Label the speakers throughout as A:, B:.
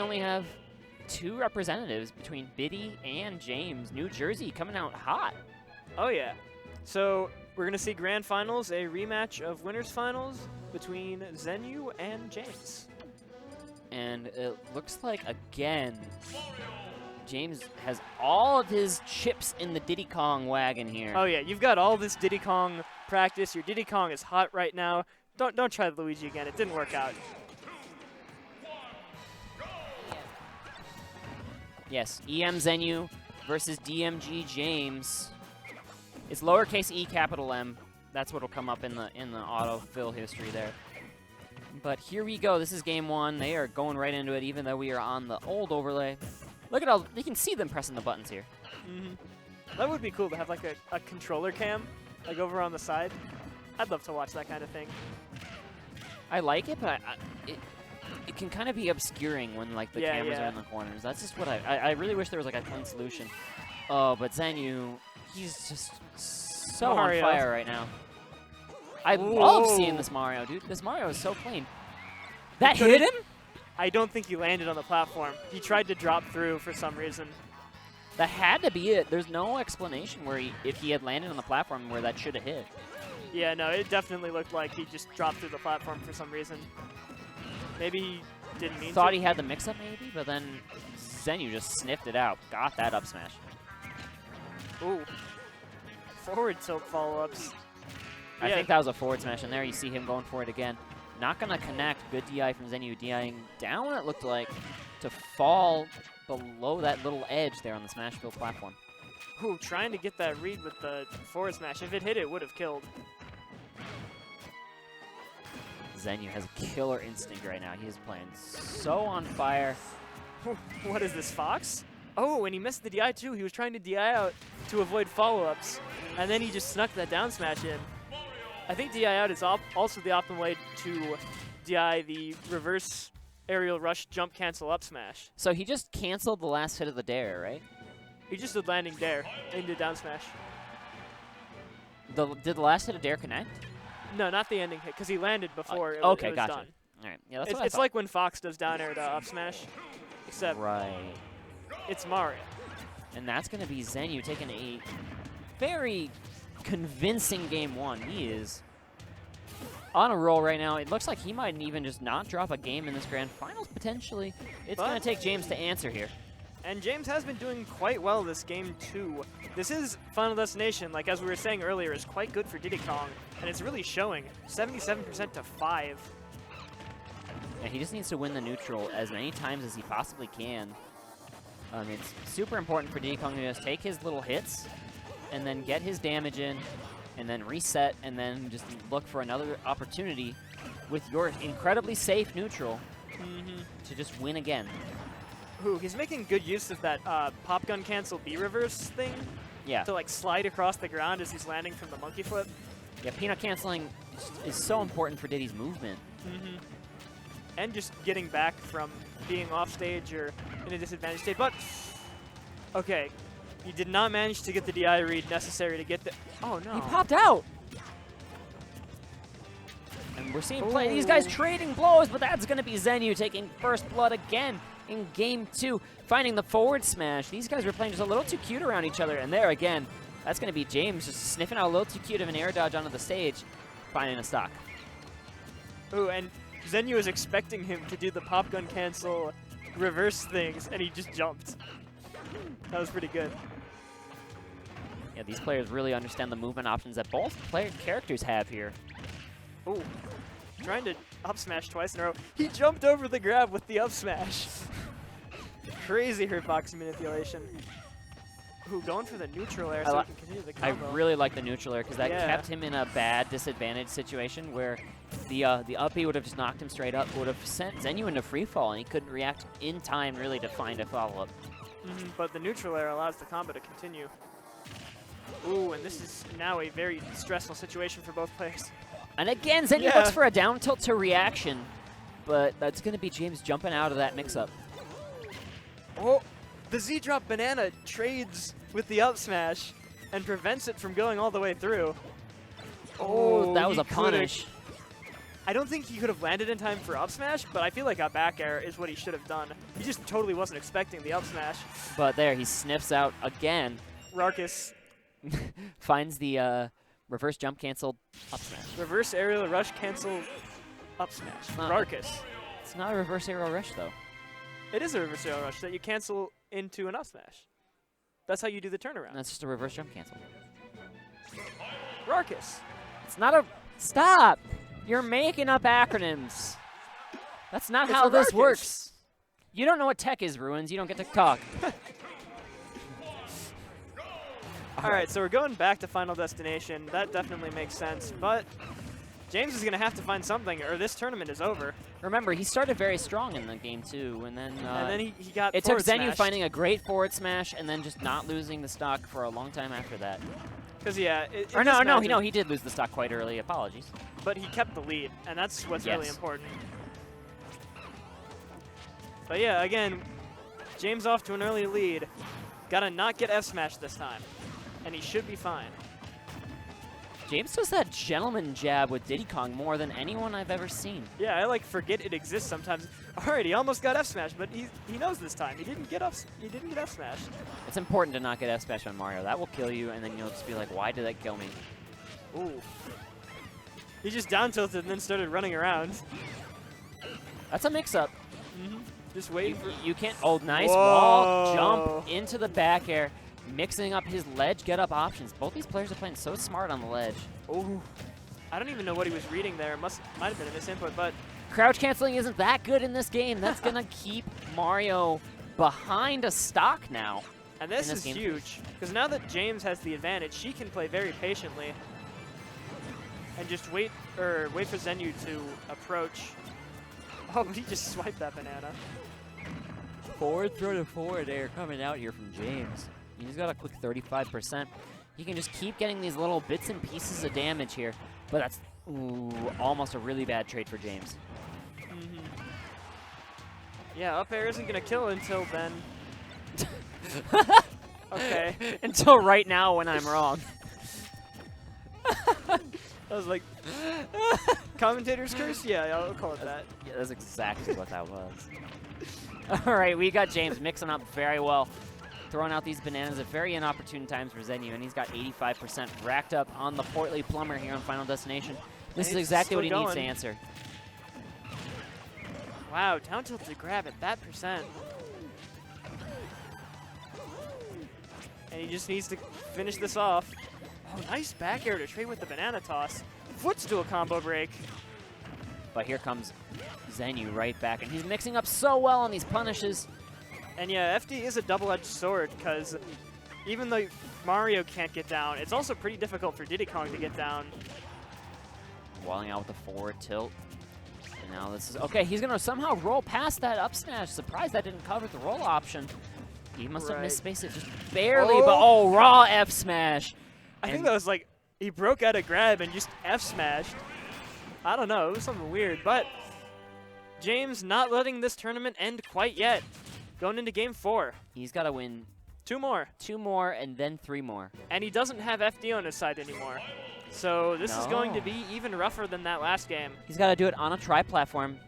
A: only have 2 representatives between Biddy and James. New Jersey coming out hot.
B: Oh, yeah. So we're going to see Grand Finals, a rematch of Winners Finals between Zenyou and James.
A: And it looks like, again, James has all of his chips in the Diddy Kong wagon here.
B: Oh, yeah. You've got all this Diddy Kong practice. Your Diddy Kong is hot right now. Don't try Luigi again. It didn't work out.
A: Yes, EM Zenyou versus DMG James. It's lowercase e, capital M. That's what'll come up in the autofill history there. But here we go. This is game 1. They are going right into it, even though we are on the old overlay. Look at all, you can see them pressing the buttons here.
B: That would be cool to have like a controller cam, like over on the side. I'd love to watch that kind of thing.
A: I like it, but it can kind of be obscuring when like the cameras are in the corners. That's just what I really wish there was like a clean solution. Oh, but Zenyou, he's just so on fire right now. I love seeing this Mario, dude. This Mario is so clean. That hit him?
B: I don't think he landed on the platform. He tried to drop through for some reason.
A: That had to be it. There's no explanation where if he had landed on the platform where that should have hit.
B: Yeah, no, it definitely looked like he just dropped through the platform for some reason. Maybe he didn't mean to.
A: Thought he had the mix-up maybe, but then Zenyou just sniffed it out. Got that up smash.
B: Ooh. Forward tilt follow-ups.
A: I think that was a forward smash, and there you see him going for it again. Not going to connect. Good DI from Zenyou. DIing down, it looked like, to fall below that little edge there on the Smashville platform.
B: Ooh, trying to get that read with the forward smash. If it hit, it would have killed.
A: Zenyou has a killer instinct right now. He is playing so on fire.
B: What is this, Fox? Oh, and he missed the DI too. He was trying to DI out to avoid follow-ups, and then he just snuck that down smash in. I think DI out is also the optimal way to DI the reverse aerial rush jump cancel up smash.
A: So he just canceled the last hit of the dare, right?
B: He just did landing dare into down smash.
A: Did the last hit of dare connect?
B: No, not the ending hit, because he landed before it
A: okay,
B: was
A: gotcha.
B: done.
A: All right, yeah, that's what I
B: It's
A: thought.
B: like when Fox does down air to up smash, except it's Mario.
A: And that's going to be Zenyou taking a very convincing game 1. He is on a roll right now. It looks like he might even just not drop a game in this grand finals, potentially. It's going to take James to answer here.
B: And James has been doing quite well this game, too. This is Final Destination, like as we were saying earlier, is quite good for Diddy Kong, and it's really showing. 77% to 5.
A: Yeah, he just needs to win the neutral as many times as he possibly can. It's super important for Diddy Kong to just take his little hits and then get his damage in and then reset and then just look for another opportunity with your incredibly safe neutral to just win again.
B: Ooh, he's making good use of that pop gun cancel B reverse thing.
A: Yeah.
B: To like slide across the ground as he's landing from the monkey flip.
A: Yeah, peanut canceling is so important for Diddy's movement.
B: And just getting back from being off stage or in a disadvantaged state. But, okay, you did not manage to get the DI read necessary to get the... Oh, no.
A: He popped out! And we're seeing these guys trading blows, but that's going to be Zenyou taking first blood again in game 2, finding the forward smash. These guys were playing just a little too cute around each other, and there again, that's going to be James just sniffing out a little too cute of an air dodge onto the stage, finding a stock.
B: Ooh, and Zenyou was expecting him to do the pop gun cancel reverse things, and he just jumped. That was pretty good.
A: Yeah, these players really understand the movement options that both characters have here.
B: Ooh, trying to up smash twice in a row. He jumped over the grab with the up smash. Crazy hitbox manipulation. Ooh, going for the neutral air so he can continue the combo.
A: I really like the neutral air because that kept him in a bad disadvantage situation where the up B would have just knocked him straight up, would have sent Zenyou into free fall, and he couldn't react in time really to find a follow-up.
B: But the neutral air allows the combo to continue. Ooh, and this is now a very stressful situation for both players.
A: And again, Zenyou looks for a down tilt to reaction, but that's going to be James jumping out of that mix-up.
B: Oh, the Z-drop banana trades with the up smash and prevents it from going all the way through.
A: Oh, that was a punish.
B: I don't think he could have landed in time for up smash, but I feel like a back air is what he should have done. He just totally wasn't expecting the up smash.
A: But there, he sniffs out again.
B: Rarkus.
A: Finds the reverse jump cancel up smash.
B: Reverse aerial rush cancel up smash. Rarkus.
A: It's not a reverse aerial rush, though.
B: It is a reverse aerial rush that you cancel into an up smash. That's how you do the turnaround.
A: That's just a reverse jump cancel.
B: Rarkus.
A: It's not a... Stop! You're making up acronyms. That's not how this works. You don't know what tech is, Ruins. You don't get to talk.
B: All right, so we're going back to Final Destination. That definitely makes sense, but James is going to have to find something, or this tournament is over.
A: Remember, he started very strong in the game, too, and then
B: he got
A: it took Zenyou
B: smashed.
A: finding a great forward smash and then just not losing the stock for a long time after that.
B: Because, yeah.
A: No, he did lose the stock quite early. Apologies.
B: But he kept the lead, and that's what's really important. But, yeah, again, James off to an early lead. Got to not get F-smashed this time, and he should be fine.
A: James does that gentleman jab with Diddy Kong more than anyone I've ever seen.
B: Yeah, I forget it exists sometimes. All right, he almost got F smashed, but he knows this time. He didn't get F smashed.
A: It's important to not get F smashed on Mario. That will kill you, and then you'll just be like, why did that kill me?
B: Ooh. He just down tilted and then started running around.
A: That's a mix-up.
B: Just waiting for.
A: You can't. Oh, nice
B: Whoa.
A: wall jump into the back air. Mixing up his ledge get-up options. Both these players are playing so smart on the ledge.
B: Oh, I don't even know what he was reading there. Might have been a misinput, but
A: crouch canceling isn't that good in this game. That's gonna keep Mario behind a stock now.
B: And this is huge because now that James has the advantage, she can play very patiently and just wait for Zenyou to approach. Oh, but he just swiped that banana.
A: Forward throw to forward air coming out here from James. He's got a quick 35%. He can just keep getting these little bits and pieces of damage here. But that's almost a really bad trade for James.
B: Yeah, up air isn't going to kill until then. Okay.
A: Until right now when I'm wrong.
B: I was like, commentator's curse? Yeah, I'll call it that.
A: Yeah, that's exactly what that was. All right, we got James mixing up very well. Throwing out these bananas at very inopportune times for Zenyou, and he's got 85% racked up on the portly plumber here on Final Destination. This is exactly what he needs to answer.
B: Wow, down tilt to grab at that percent. And he just needs to finish this off. Oh, nice back air to trade with the banana toss. Footstool combo break.
A: But here comes Zenyou right back, and he's mixing up so well on these punishes.
B: And yeah, FD is a double-edged sword because even though Mario can't get down, it's also pretty difficult for Diddy Kong to get down.
A: Walling out with the forward tilt. And now this is... Okay, he's going to somehow roll past that up smash. Surprised that didn't cover the roll option. He must have misspaced it just barely, but raw F smash.
B: I think that was like, he broke out a grab and just F smashed. I don't know, it was something weird, but James not letting this tournament end quite yet. Going into game 4.
A: He's got to win
B: 2 more.
A: 2 more and then 3 more.
B: And he doesn't have FD on his side anymore. So this is going to be even rougher than that last game.
A: He's got to do it on a tri-platform.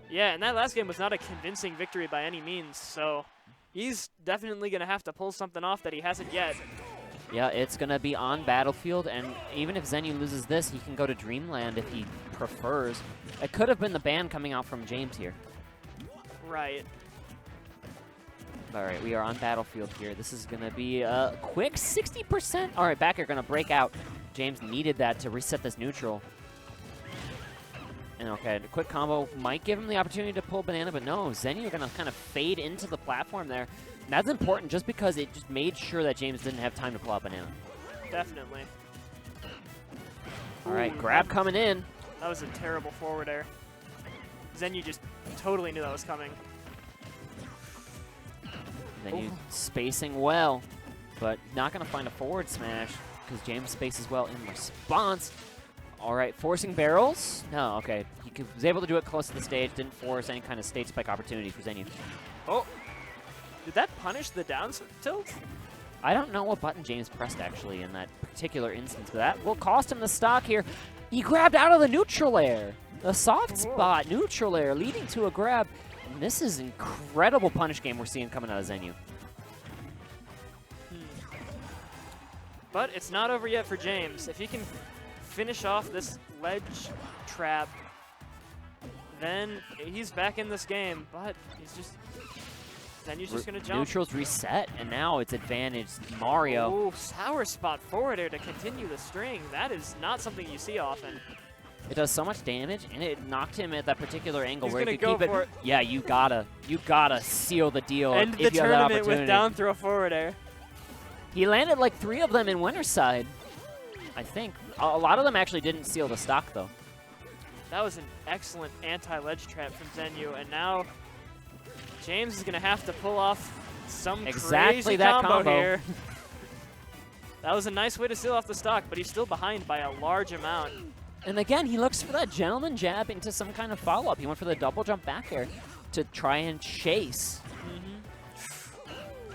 B: Yeah, and that last game was not a convincing victory by any means, so he's definitely going to have to pull something off that he hasn't yet.
A: Yeah, it's going to be on Battlefield, and even if Zenyou loses this, he can go to Dreamland if he prefers. It could have been the ban coming out from James here.
B: Right.
A: All right, we are on Battlefield here. This is going to be a quick 60%. All right, back air going to break out. James needed that to reset this neutral. And okay, the quick combo might give him the opportunity to pull banana, but no, Zenyou going to kind of fade into the platform there. And that's important just because it just made sure that James didn't have time to pull out banana.
B: Definitely.
A: All right, grab coming in.
B: That was a terrible forward air. Zenyou just totally knew that was coming.
A: Zenyou spacing well, but not going to find a forward smash because James spaces well in response. All right, forcing barrels? No, okay. He was able to do it close to the stage, didn't force any kind of stage spike opportunity for Zenyou.
B: Oh, did that punish the down tilt?
A: I don't know what button James pressed, actually, in that particular instance, but that will cost him the stock here. He grabbed out of the neutral air. The soft spot, neutral air, leading to a grab. And this is incredible punish game we're seeing coming out of Zenyou.
B: But it's not over yet for James. If he can finish off this ledge trap, then he's back in this game. But he's just... Zenyou's just going to jump.
A: Neutral's reset, and now it's advantage Mario.
B: Oh, sour spot forward air to continue the string. That is not something you see often.
A: It does so much damage, and it knocked him at that particular angle
B: He's
A: where he
B: gonna
A: could keep
B: go for
A: it. Yeah, you gotta seal the deal.
B: End
A: if
B: the
A: you have that
B: tournament with
A: opportunity.
B: down throw forward air.
A: He landed like 3 of them in winner's side, I think. A lot of them actually didn't seal the stock, though.
B: That was an excellent anti-ledge trap from Zenyou, and now James is going to have to pull off some crazy combo here. That was a nice way to seal off the stock, but he's still behind by a large amount.
A: And again, he looks for that gentleman jab into some kind of follow-up. He went for the double jump back air to try and chase.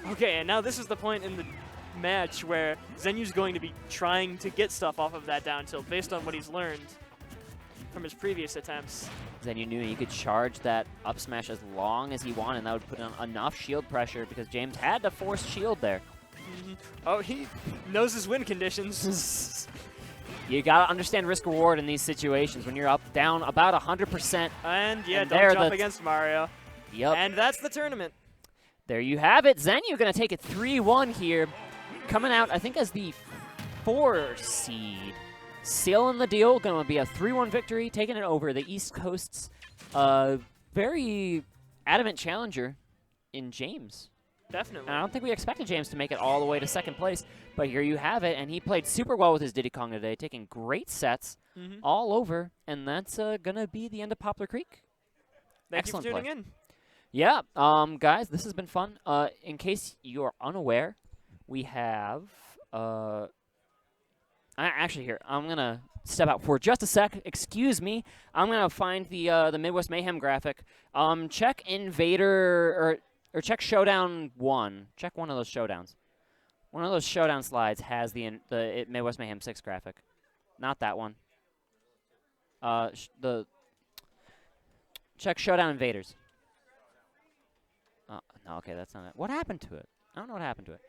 B: Okay, and now this is the point in the match where Zenyou's going to be trying to get stuff off of that down tilt based on what he's learned from his previous attempts.
A: Zenyou knew he could charge that up smash as long as he wanted, and that would put on enough shield pressure because James had to force shield there.
B: Oh, he knows his win conditions.
A: You gotta understand risk reward in these situations when you're down about 100%.
B: And yeah,
A: and
B: don't jump against Mario.
A: Yep.
B: And that's the tournament.
A: There you have it. Zenyou gonna take it 3-1 here. Coming out, I think, as the 4 seed. Sealing the deal, gonna be a 3-1 victory, taking it over the East Coast's very adamant challenger in James.
B: Definitely.
A: And I don't think we expected James to make it all the way to 2nd place, but here you have it, and he played super well with his Diddy Kong today, taking great sets all over, and that's gonna be the end of Poplar Creek.
B: Excellent
A: Excellent
B: you for tuning in.
A: Yeah, guys, this has been fun. In case you are unaware, we have actually here, I'm gonna step out for just a sec. Excuse me. I'm gonna find the Midwest Mayhem graphic. Check Invader or check Showdown 1. Check one of those showdowns. One of those showdown slides has the Midwest Mayhem 6 graphic. Not that one. Check Showdown Invaders. No, okay, that's not it. What happened to it? I don't know what happened to it.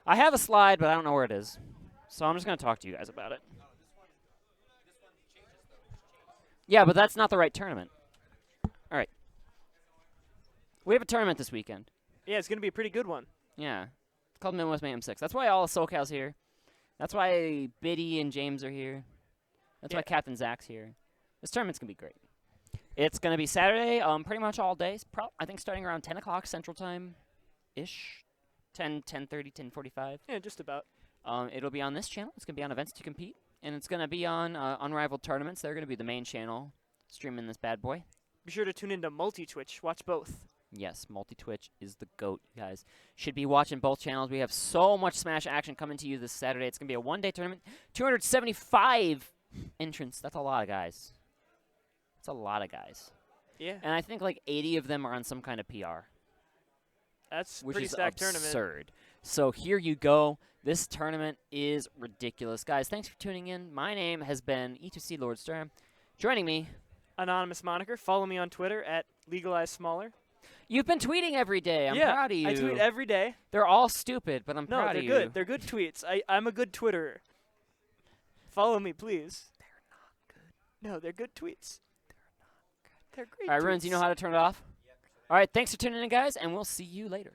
A: I have a slide, but I don't know where it is. So I'm just going to talk to you guys about it. Yeah, but that's not the right tournament. All right. We have a tournament this weekend.
B: Yeah, it's going to be a pretty good one.
A: Yeah. It's called Midwest Mayhem 6. That's why all of SoCal's here. That's why Biddy and James are here. That's why Captain Zach's here. This tournament's going to be great. It's going to be Saturday, pretty much all day. I think starting around 10 o'clock Central Time-ish. 10:30, 10:45.
B: Yeah, just about.
A: It'll be on this channel. It's going to be on Events to Compete. And it's going to be on Unrivaled Tournaments. They're going to be the main channel streaming this bad boy.
B: Be sure to tune into Multi-Twitch. Watch both.
A: Yes, Multi-Twitch is the GOAT, you guys. Should be watching both channels. We have so much Smash action coming to you this Saturday. It's going to be a one-day tournament. 275 entrants. That's a lot of guys. That's a lot of guys.
B: Yeah.
A: And I think like 80 of them are on some kind of PR.
B: That's
A: which
B: pretty
A: is
B: stacked
A: absurd.
B: tournament.
A: So here you go. This tournament is ridiculous. Guys, thanks for tuning in. My name has been E2C Lord Sturm. Joining me,
B: Anonymous moniker. Follow me on Twitter at LegalizeSmaller.
A: You've been tweeting every day. I'm proud of you.
B: I tweet every day.
A: They're all stupid, but I'm proud of you.
B: No, they're good. They're good tweets. I'm a good Twitterer. Follow me, please.
A: They're not good.
B: No, they're good tweets. They're great
A: All right,
B: tweets.
A: Runes, you know how to turn it off? All right, thanks for tuning in, guys, and we'll see you later.